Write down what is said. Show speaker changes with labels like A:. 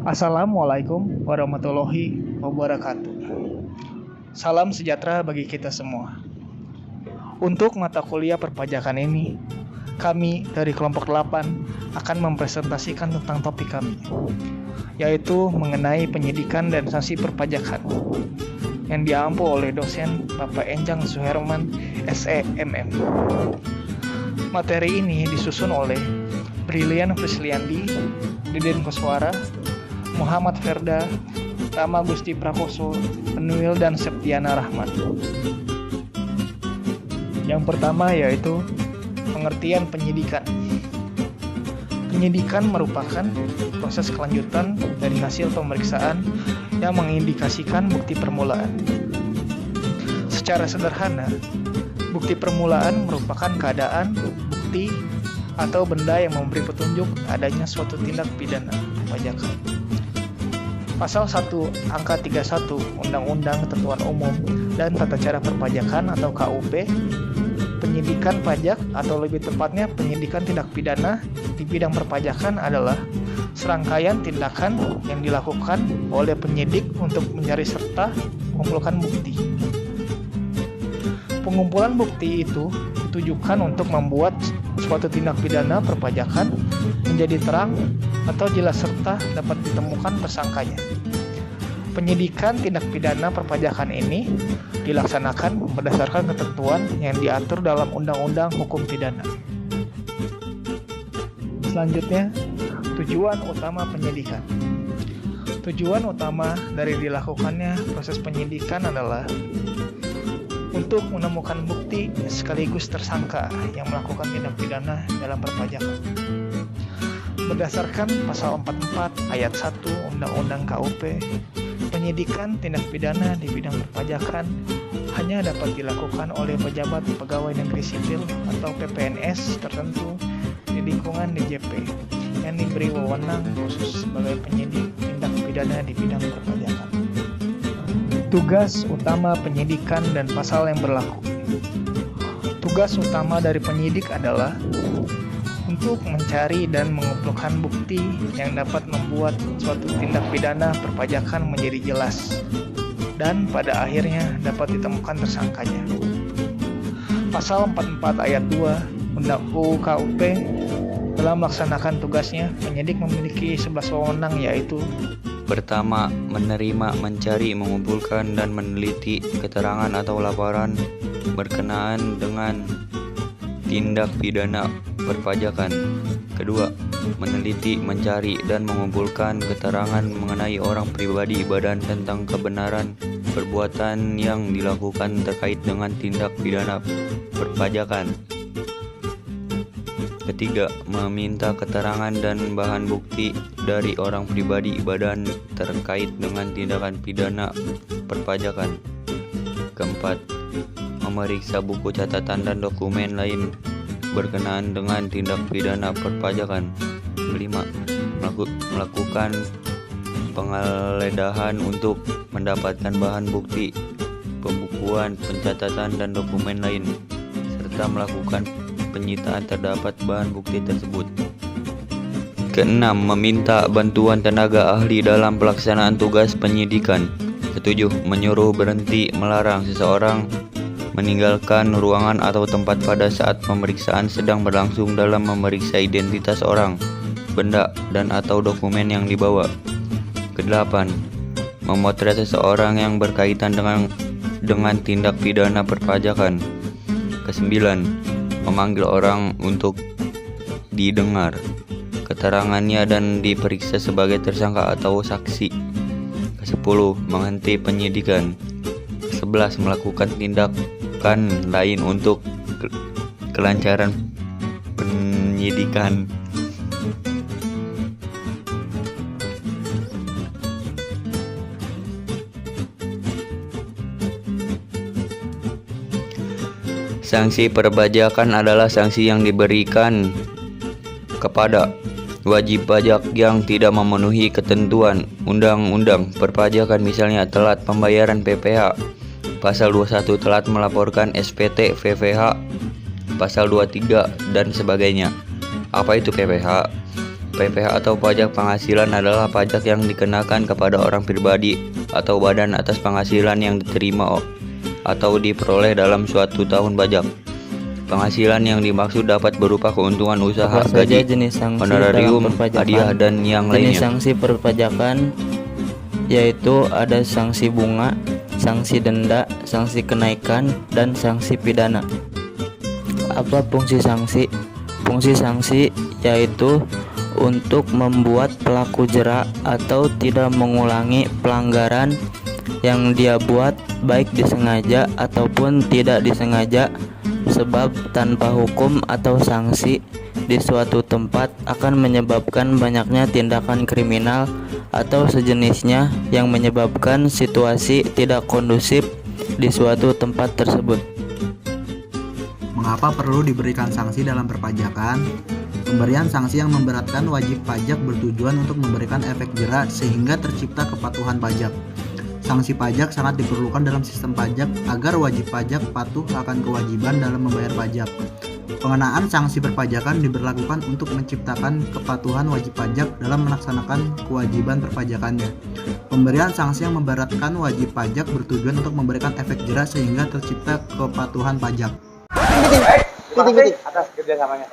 A: Assalamualaikum warahmatullahi wabarakatuh. Salam sejahtera bagi kita semua. Untuk mata kuliah perpajakan ini, kami dari kelompok 8 akan mempresentasikan tentang topik kami, yaitu mengenai penyidikan dan sanksi perpajakan yang diampu oleh dosen Bapak Enjang Suherman, SEMM. Materi ini disusun oleh Brilian Prisliandi, Deden Koswara, Muhammad Ferda, Rama Gusti Prakoso, Penuil dan Septiana Rahmat. Yang pertama yaitu pengertian penyidikan. Penyidikan merupakan proses kelanjutan dari hasil pemeriksaan yang mengindikasikan bukti permulaan. Secara sederhana, bukti permulaan merupakan keadaan, bukti, atau benda yang memberi petunjuk adanya suatu tindak pidana perpajakan. Pasal 1 angka 31 Undang-Undang Ketentuan Umum dan Tata Cara Perpajakan atau KUP, penyidikan pajak atau lebih tepatnya penyidikan tindak pidana di bidang perpajakan adalah serangkaian tindakan yang dilakukan oleh penyidik untuk mencari serta mengumpulkan bukti. Pengumpulan bukti itu ditujukan untuk membuat suatu tindak pidana perpajakan menjadi terang atau jelas serta dapat ditemukan tersangkanya. Penyidikan tindak pidana perpajakan ini dilaksanakan berdasarkan ketentuan yang diatur dalam Undang-Undang Hukum Pidana. Selanjutnya, tujuan utama penyidikan. Tujuan utama dari dilakukannya proses penyidikan adalah untuk menemukan bukti sekaligus tersangka yang melakukan tindak pidana dalam perpajakan. Berdasarkan pasal 44 ayat 1 Undang-Undang KUP, penyidikan tindak pidana di bidang perpajakan hanya dapat dilakukan oleh pejabat pegawai negeri sipil atau PPNS tertentu di lingkungan DJP yang diberi wewenang khusus sebagai penyidik tindak pidana di bidang perpajakan. Tugas utama penyidikan dan pasal yang berlaku. Tugas utama dari penyidik adalah untuk mencari dan mengumpulkan bukti yang dapat membuat suatu tindak pidana perpajakan menjadi jelas dan pada akhirnya dapat ditemukan tersangkanya. Pasal 44 ayat 2 Undang-Undang KUP, dalam melaksanakan tugasnya, penyidik memiliki 11 wewenang, yaitu:
B: pertama, menerima, mencari, mengumpulkan, dan meneliti keterangan atau laporan berkenaan dengan tindak pidana perpajakan. Kedua, meneliti, mencari, dan mengumpulkan keterangan mengenai orang pribadi badan tentang kebenaran perbuatan yang dilakukan terkait dengan tindak pidana perpajakan. Ketiga, meminta keterangan dan bahan bukti dari orang pribadi badan terkait dengan tindakan pidana perpajakan. Keempat, memeriksa buku catatan dan dokumen lain berkenaan dengan tindak pidana perpajakan. Kelima, melakukan penggeledahan untuk mendapatkan bahan bukti, pembukuan, pencatatan, dan dokumen lain, serta melakukan penyitaan terdapat bahan bukti tersebut. Keenam, meminta bantuan tenaga ahli dalam pelaksanaan tugas penyidikan. Ketujuh, menyuruh, berhenti, melarang seseorang meninggalkan ruangan atau tempat pada saat pemeriksaan sedang berlangsung dalam memeriksa identitas orang, benda, dan atau dokumen yang dibawa. Kedelapan, memotret seseorang yang berkaitan dengan tindak pidana perpajakan. Kesembilan, memanggil orang untuk didengar keterangannya dan diperiksa sebagai tersangka atau saksi. Ke-10, menghenti penyidikan. Ke-11, melakukan tindakan lain untuk kelancaran penyidikan. Sanksi perpajakan adalah sanksi yang diberikan kepada wajib pajak yang tidak memenuhi ketentuan undang-undang perpajakan, misalnya telat pembayaran PPh, pasal 21 telat melaporkan SPT VPH, pasal 23 dan sebagainya. Apa itu PPh? PPh atau pajak penghasilan adalah pajak yang dikenakan kepada orang pribadi atau badan atas penghasilan yang diterima atau diperoleh dalam suatu tahun pajak. Penghasilan yang dimaksud dapat berupa keuntungan usaha,
C: Apa saja
B: gaji,
C: jenis sanksi
B: honorarium,
C: dalam perpajakan?
B: hadiah, dan yang
C: Jenis
B: lainnya.
C: sanksi perpajakan yaitu ada sanksi bunga, sanksi denda, sanksi kenaikan, dan sanksi pidana. Apa fungsi sanksi? Fungsi sanksi yaitu untuk membuat pelaku jera atau tidak mengulangi pelanggaran yang dia buat, baik disengaja ataupun tidak disengaja, sebab tanpa hukum atau sanksi di suatu tempat akan menyebabkan banyaknya tindakan kriminal atau sejenisnya yang menyebabkan situasi tidak kondusif di suatu tempat tersebut.
D: Mengapa perlu diberikan sanksi dalam perpajakan? Pemberian sanksi yang memberatkan wajib pajak bertujuan untuk memberikan efek jera sehingga tercipta kepatuhan pajak. Sanksi pajak sangat diperlukan dalam sistem pajak agar wajib pajak patuh akan kewajiban dalam membayar pajak. Pengenaan sanksi perpajakan diberlakukan untuk menciptakan kepatuhan wajib pajak dalam melaksanakan kewajiban perpajakannya. Pemberian sanksi yang memberatkan wajib pajak bertujuan untuk memberikan efek jera sehingga tercipta kepatuhan pajak.
E: Atas kerjasamanya.